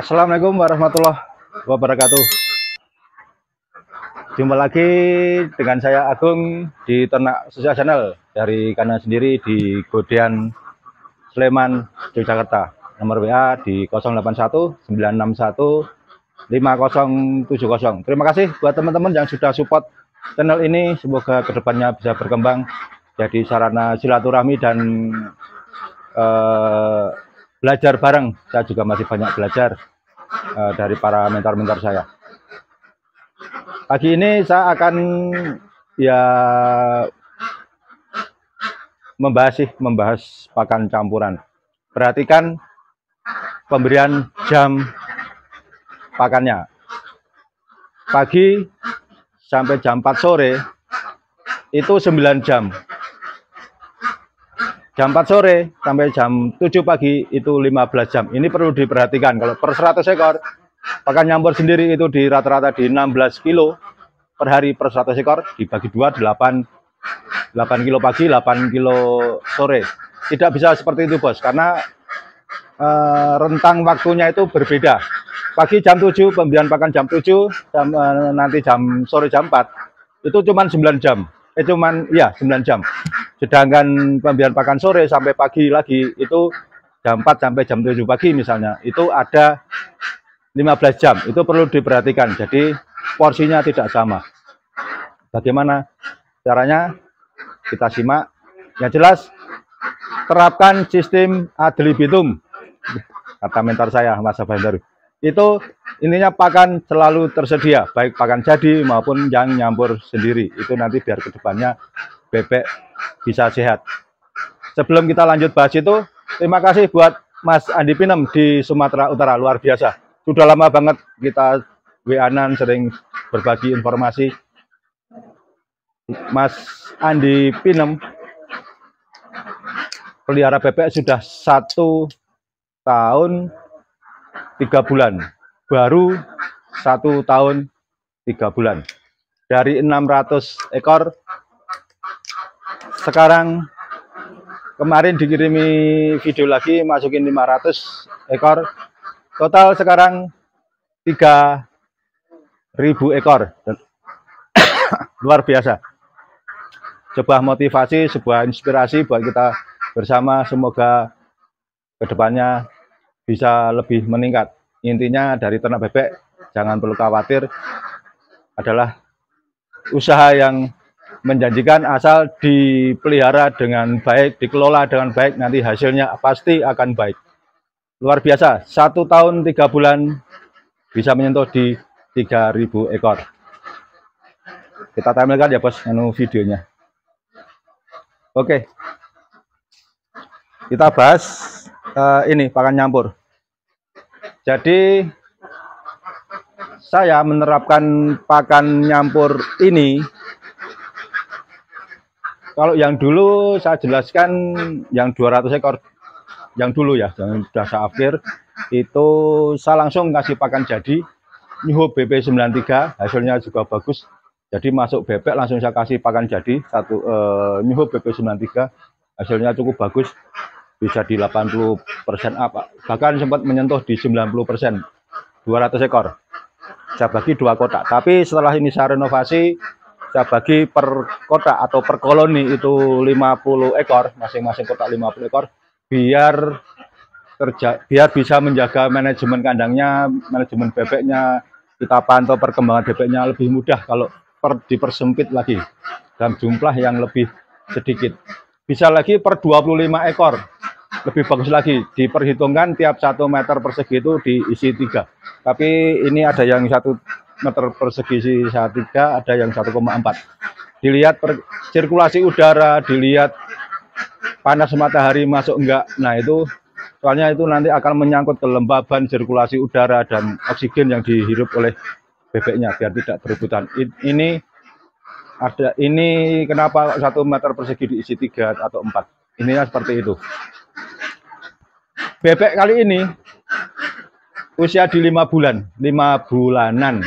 Assalamualaikum warahmatullahi wabarakatuh. Jumpa lagi dengan saya Agung di Ternak Sosial Channel dari kanan sendiri di Godean Sleman, Yogyakarta. Nomor WA di 081 961 5070. Terima kasih buat teman-teman yang sudah support channel ini. Semoga kedepannya bisa berkembang jadi sarana silaturahmi dan belajar bareng. Saya juga masih banyak belajar dari para mentor-mentor saya. Pagi ini saya akan membahas pakan campuran. Perhatikan pemberian jam pakannya. Pagi sampai jam 4 sore itu 9 jam. Jam 4 sore sampai jam 7 pagi itu 15 jam. Ini perlu diperhatikan. Kalau per 100 ekor, pakan nyampur sendiri itu di rata-rata di 16 kilo per hari per 100 ekor. Dibagi 2, 8 kilo pagi, 8 kilo sore. Tidak bisa seperti itu, bos. Karena rentang waktunya itu berbeda. Pagi jam 7, pemberian pakan jam 7, nanti jam sore jam 4. Itu cuma 9 jam. 9 jam. Sedangkan pemberian pakan sore sampai pagi lagi itu jam 4 sampai jam 7 pagi misalnya, itu ada 15 jam. Itu perlu diperhatikan. Jadi porsinya tidak sama. Bagaimana caranya? Kita simak. Yang jelas, terapkan sistem ad libitum. Kata mentor saya, Mas Abandar. Itu intinya pakan selalu tersedia, baik pakan jadi maupun yang nyampur sendiri. Itu nanti biar kedepannya bebek bisa sehat. Sebelum kita lanjut bahas itu, terima kasih buat Mas Andi Pinem di Sumatera Utara, luar biasa. Sudah lama banget kita WA-an sering berbagi informasi. Mas Andi Pinem pelihara bebek sudah 1 tahun 3 bulan. Baru 1 tahun 3 bulan. Dari 600 ekor sekarang, kemarin dikirimi video lagi masukin 500 ekor, total sekarang 3.000 ekor. Luar biasa. Sebuah motivasi, sebuah inspirasi buat kita bersama. Semoga kedepannya bisa lebih meningkat. Intinya dari ternak bebek, jangan perlu khawatir, adalah usaha yang menjanjikan asal dipelihara dengan baik, dikelola dengan baik, nanti hasilnya pasti akan baik. Luar biasa, 1 tahun 3 bulan bisa menyentuh di 3.000 ekor. Kita tampilkan ya bos, videonya. Oke, kita bahas ini pakan nyampur. Jadi saya menerapkan pakan nyampur ini. Kalau yang dulu saya jelaskan, yang 200 ekor, yang dulu ya, yang sudah saya akhir, itu saya langsung kasih pakan jadi, New Hope BP93, hasilnya juga bagus. Jadi masuk bebek langsung saya kasih pakan jadi, New Hope BP93, hasilnya cukup bagus, bisa di 80% apa, bahkan sempat menyentuh di 90%, 200 ekor. Saya bagi 2 kotak, tapi setelah ini saya renovasi, saya bagi per kotak atau per koloni itu 50 ekor, masing-masing kotak 50 ekor, biar bisa menjaga manajemen kandangnya, manajemen bebeknya, kita pantau perkembangan bebeknya lebih mudah kalau dipersempit lagi dalam jumlah yang lebih sedikit. Bisa lagi per 25 ekor, lebih bagus lagi, diperhitungkan tiap 1 meter persegi itu diisi 3. Tapi ini ada yang 1 meter persegi 3, ada yang 1,4. Dilihat sirkulasi udara, dilihat panas matahari masuk enggak. Nah itu soalnya itu nanti akan menyangkut kelembaban sirkulasi udara dan oksigen yang dihirup oleh bebeknya biar tidak berebutan. Ini kenapa 1 meter persegi diisi 3 atau 4. Ininya seperti itu. Bebek kali ini usia di 5 bulan, 5 bulanan.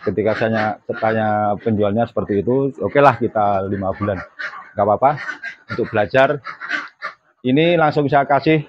Ketika saya tanya penjualnya seperti itu, oke lah kita 5 bulan, nggak apa-apa untuk belajar. Ini langsung saya kasih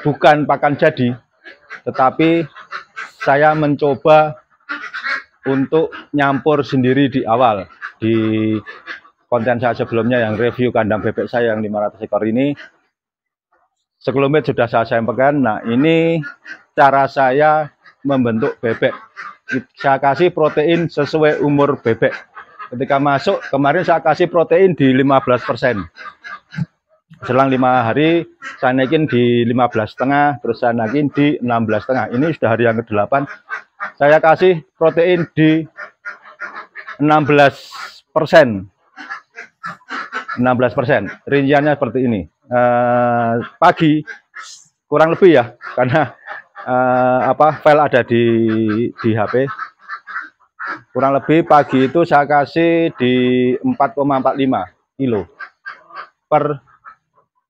bukan pakan jadi, tetapi saya mencoba untuk nyampur sendiri di awal. Di konten saya sebelumnya yang review kandang bebek saya yang 500 ekor ini, sekelumit sudah saya sampaikan. Nah, ini cara saya membentuk bebek. Saya kasih protein sesuai umur bebek. Ketika masuk, kemarin saya kasih protein di 15%. Selang 5 hari saya naikin di 15,5, terus saya naikin di 16,5. Ini sudah hari yang ke-8. Saya kasih protein di 16%. 16%. Rinciannya seperti ini. Pagi kurang lebih ya, karena file ada di HP. Kurang lebih pagi itu saya kasih di 4,45 kilo per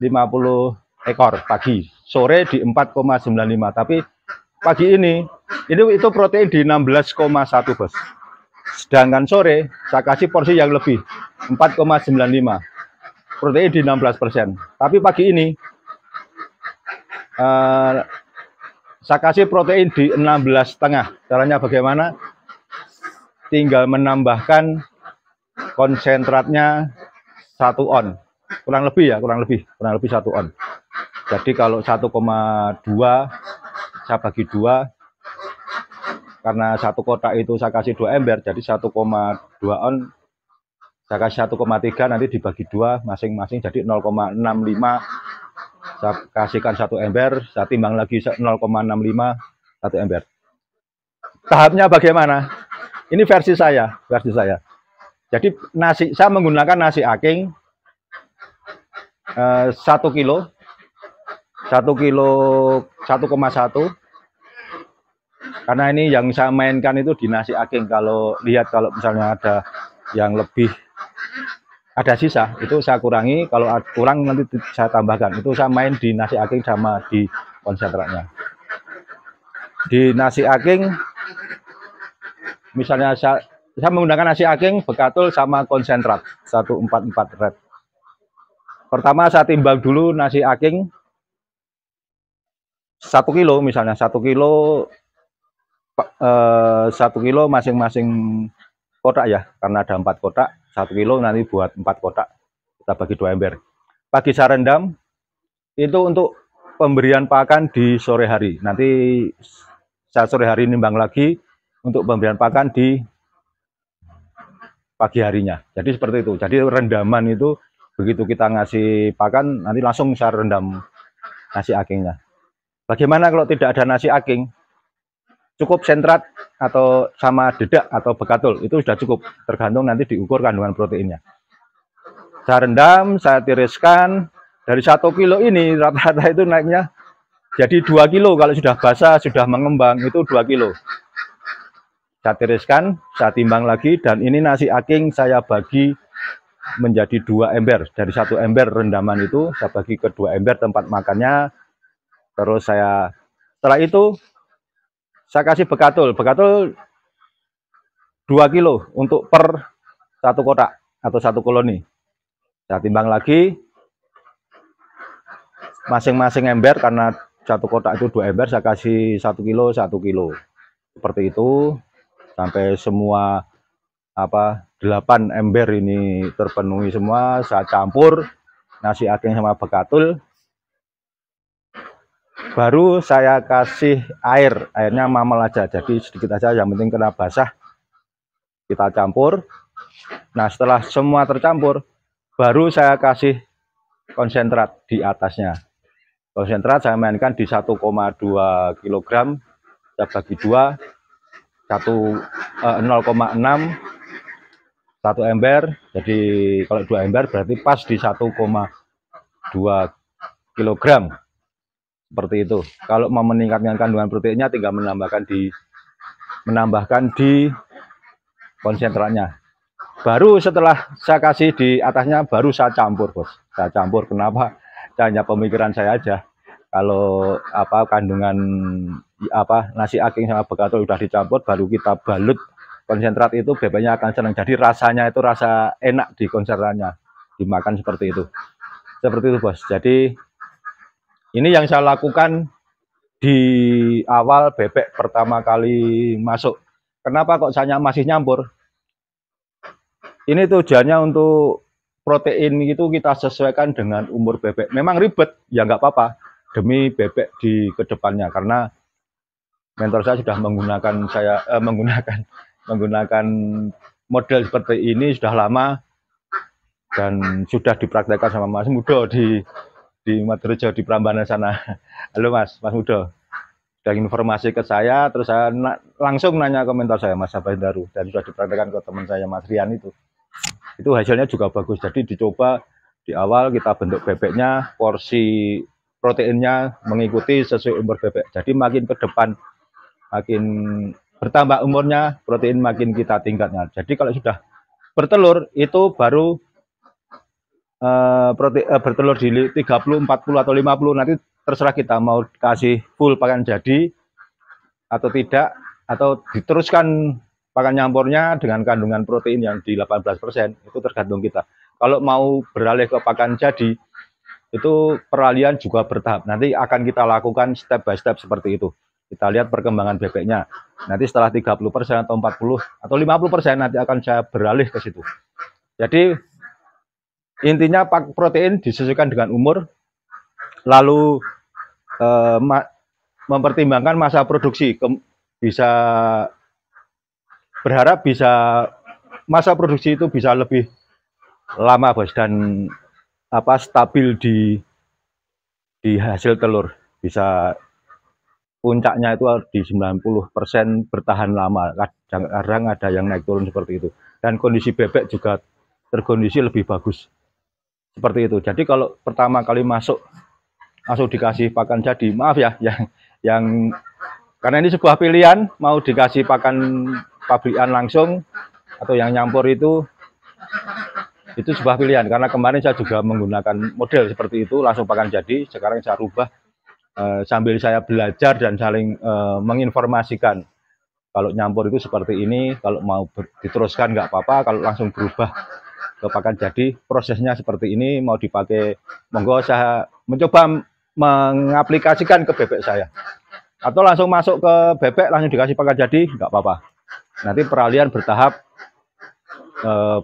50 ekor pagi, sore di 4,95. Tapi pagi ini itu protein di 16,1 bos. Sedangkan sore saya kasih porsi yang lebih 4,95, protein di 16%. Tapi pagi ini saya kasih protein di 16,5. Caranya bagaimana? Tinggal menambahkan konsentratnya 1 on. Kurang lebih ya, kurang lebih 1 on. Jadi kalau 1,2 saya bagi 2, karena 1 kotak itu saya kasih 2 ember, jadi 1,2 on saya kasih 1,3, nanti dibagi 2 masing-masing, jadi 0,65. Saya kasihkan 1 ember, saya timbang lagi 0,65 1 ember. Tahapnya bagaimana? Ini versi saya. Jadi saya menggunakan nasi aking 1 kilo 1,1, karena ini yang saya mainkan itu di nasi aking. Kalau misalnya ada yang lebih, ada sisa, itu saya kurangi. Kalau kurang nanti saya tambahkan. Itu saya main di nasi aking sama di konsentratnya. Di nasi aking misalnya saya menggunakan nasi aking bekatul sama konsentrat 144 red. Pertama saya timbang dulu nasi aking 1 kilo, misalnya 1 kilo masing-masing kotak ya, karena ada 4 kotak, 1 kilo nanti buat 4 kotak, kita bagi 2 ember. Pagi saya rendam itu untuk pemberian pakan di sore hari. Nanti saya sore hari nimbang lagi untuk pemberian pakan di pagi harinya. Jadi seperti itu. Jadi rendaman itu begitu kita ngasih pakan, nanti langsung saya rendam nasi akingnya. Bagaimana kalau tidak ada nasi aking? Cukup sentrat atau sama dedak atau bekatul, itu sudah cukup. Tergantung nanti diukur kandungan proteinnya. Saya rendam, saya tiriskan. Dari 1 kilo ini rata-rata itu naiknya jadi 2 kilo. Kalau sudah basah, sudah mengembang, itu 2 kilo. Saya tiriskan, saya timbang lagi, dan ini nasi aking saya bagi menjadi 2 ember. Dari 1 ember rendaman itu saya bagi ke 2 ember tempat makannya. Terus setelah itu saya kasih bekatul 2 kilo untuk per 1 kotak atau 1 koloni. Saya timbang lagi masing-masing ember, karena 1 kotak itu 2 ember, saya kasih 1 kilo 1 kilo. Seperti itu sampai semua 8 ember ini terpenuhi semua. Saya campur nasi aking sama bekatul, baru saya kasih airnya mamel aja, jadi sedikit aja, yang penting kena basah. Kita campur. Nah, setelah semua tercampur, baru saya kasih konsentrat di atasnya. Konsentrat saya mainkan di 1,2 kg, saya bagi 2, 0,6 1 ember. Jadi kalau 2 ember berarti pas di 1,2 kg. Seperti itu. Kalau mau meningkatkan kandungan proteinnya, tinggal menambahkan di konsentratnya. Baru setelah saya kasih di atasnya, baru saya campur, bos. Saya campur. Kenapa? Hanya pemikiran saya aja. Kalau kandungan nasi aking sama bekatul udah dicampur, baru kita balut konsentrat, itu bebeknya akan senang. Jadi rasanya itu rasa enak di konsentratnya, dimakan seperti itu. Seperti itu, bos. Jadi ini yang saya lakukan di awal bebek pertama kali masuk. Kenapa kok saya masih nyampur? Ini tujuannya untuk protein itu kita sesuaikan dengan umur bebek. Memang ribet, ya nggak apa-apa demi bebek di kedepannya, karena mentor saya sudah menggunakan model seperti ini sudah lama dan sudah dipraktekkan sama Mas Mudo di Madorejo di Prambanan sana. Halo Mas Mudo. Sudah informasi ke saya, terus saya langsung nanya ke mentor saya Mas Sabandaru, dan sudah dipraktekkan ke teman saya Mas Rian itu hasilnya juga bagus. Jadi dicoba di awal kita bentuk bebeknya, porsi proteinnya mengikuti sesuai umur bebek. Jadi makin ke depan, makin bertambah umurnya, protein makin kita tingkatnya. Jadi kalau sudah bertelur itu baru bertelur di 30, 40 atau 50, nanti terserah kita mau kasih full pakan jadi atau tidak, atau diteruskan pakan nyampurnya dengan kandungan protein yang di 18%, itu tergantung kita. Kalau mau beralih ke pakan jadi, itu peralihan juga bertahap. Nanti akan kita lakukan step by step seperti itu. Kita lihat perkembangan bebeknya. Nanti setelah 30% atau 40 atau 50% nanti akan saya beralih ke situ. Jadi intinya protein disesuaikan dengan umur, lalu mempertimbangkan masa produksi. Bisa berharap bisa masa produksi itu bisa lebih lama bos, dan stabil di hasil telur. Bisa puncaknya itu di 90% bertahan lama. Kadang ada yang naik turun seperti itu. Dan kondisi bebek juga terkondisi lebih bagus. Seperti itu. Jadi kalau pertama kali masuk langsung dikasih pakan jadi, maaf ya, yang karena ini sebuah pilihan, mau dikasih pakan pabrikan langsung atau yang nyampur itu sebuah pilihan. Karena kemarin saya juga menggunakan model seperti itu, langsung pakan jadi. Sekarang saya rubah sambil saya belajar dan saling menginformasikan. Kalau nyampur itu seperti ini, kalau mau diteruskan nggak apa-apa, kalau langsung berubah ke pakan jadi, prosesnya seperti ini, mau dipakai, monggo. Saya mencoba mengaplikasikan ke bebek saya. Atau langsung masuk ke bebek, langsung dikasih pakan jadi, nggak apa-apa. Nanti peralihan bertahap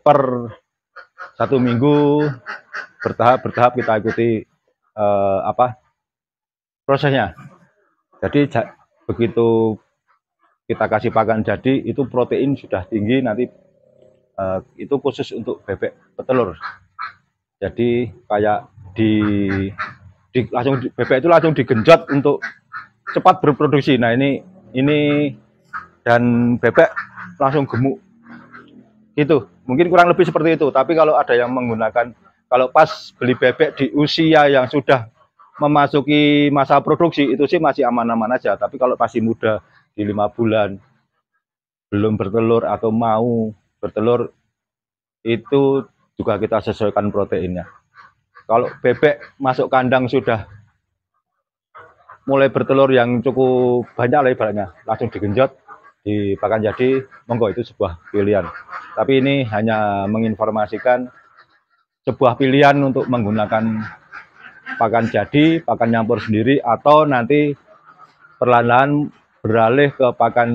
per 1 minggu, bertahap kita ikuti prosesnya. Jadi begitu kita kasih pakan jadi, itu protein sudah tinggi, nanti itu khusus untuk bebek petelur. Jadi kayak bebek itu langsung digenjot untuk cepat berproduksi. Nah ini dan bebek langsung gemuk. Itu mungkin kurang lebih seperti itu. Tapi kalau ada yang menggunakan, kalau pas beli bebek di usia yang sudah memasuki masa produksi, itu sih masih aman-aman aja. Tapi kalau masih muda di 5 bulan belum bertelur atau mau bertelur, itu juga kita sesuaikan proteinnya. Kalau bebek masuk kandang sudah mulai bertelur yang cukup banyak lah ibaratnya, langsung digenjot di pakan jadi, monggo, itu sebuah pilihan. Tapi ini hanya menginformasikan sebuah pilihan untuk menggunakan pakan jadi, pakan nyampur sendiri, atau nanti perlahan-lahan beralih ke pakan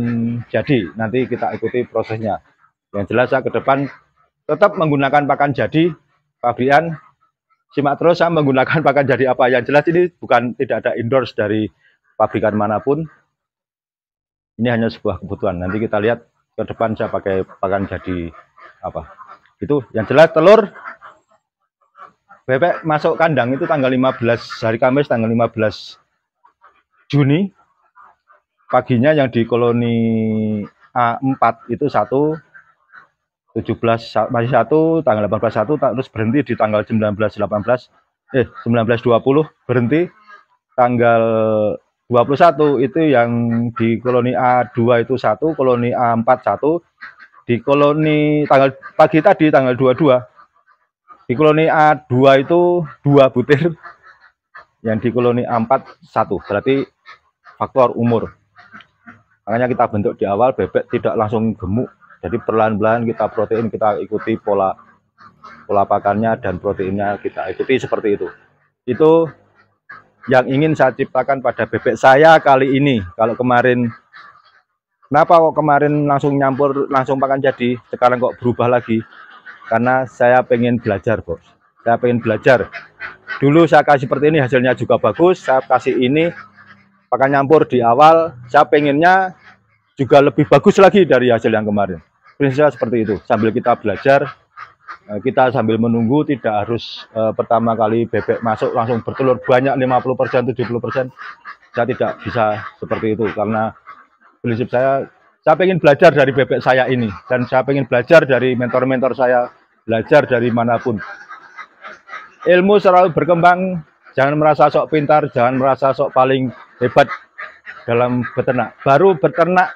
jadi. Nanti kita ikuti prosesnya. Yang jelas saya ke depan tetap menggunakan pakan jadi pabrikan. Simak terus saya menggunakan pakan jadi apa. Yang jelas ini tidak ada endorse dari pabrikan manapun. Ini hanya sebuah kebutuhan. Nanti kita lihat ke depan saya pakai pakan jadi apa. Itu yang jelas telur bebek masuk kandang itu tanggal 15, hari Kamis tanggal 15 Juni. Paginya yang di koloni A4 itu 17 masih tanggal 18 terus berhenti di tanggal 19 20 berhenti. Tanggal 21 itu yang di koloni A2 itu 1, koloni A4 1, di koloni pagi tadi tanggal 22 di koloni A2 itu 2 butir, yang di koloni A4 1. Berarti faktor umur. Makanya kita bentuk di awal bebek tidak langsung gemuk. Jadi perlahan-lahan kita protein, kita ikuti pola pakannya dan proteinnya kita ikuti seperti itu. Itu yang ingin saya ciptakan pada bebek saya kali ini. Kalau kemarin, kenapa kok kemarin langsung nyampur, langsung pakan jadi, sekarang kok berubah lagi? Karena saya pengen belajar, bos. Saya pengen belajar. Dulu saya kasih seperti ini, hasilnya juga bagus. Saya kasih ini, pakan nyampur di awal. Saya pengennya juga lebih bagus lagi dari hasil yang kemarin. Prinsipnya seperti itu. Sambil kita belajar, kita sambil menunggu, tidak harus pertama kali bebek masuk langsung bertelur banyak 50%, 70%. Saya tidak bisa seperti itu, karena prinsip saya pengen belajar dari bebek saya ini, dan saya pengen belajar dari mentor-mentor saya, belajar dari manapun. Ilmu selalu berkembang, jangan merasa sok pintar, jangan merasa sok paling hebat dalam beternak. Baru beternak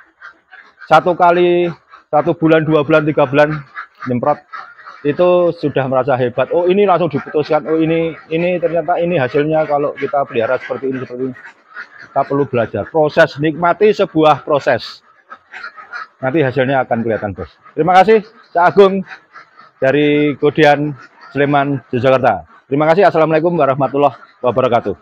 1 kali, 1 bulan, 2 bulan, 3 bulan nyemprot, itu sudah merasa hebat. Oh, ini langsung diputuskan, oh ini ternyata ini hasilnya kalau kita pelihara seperti ini, seperti ini. Kita perlu belajar, proses, nikmati sebuah proses. Nanti hasilnya akan kelihatan, bos. Terima kasih, Cak Agung dari Godian, Sleman, Yogyakarta. Terima kasih. Assalamualaikum warahmatullahi wabarakatuh.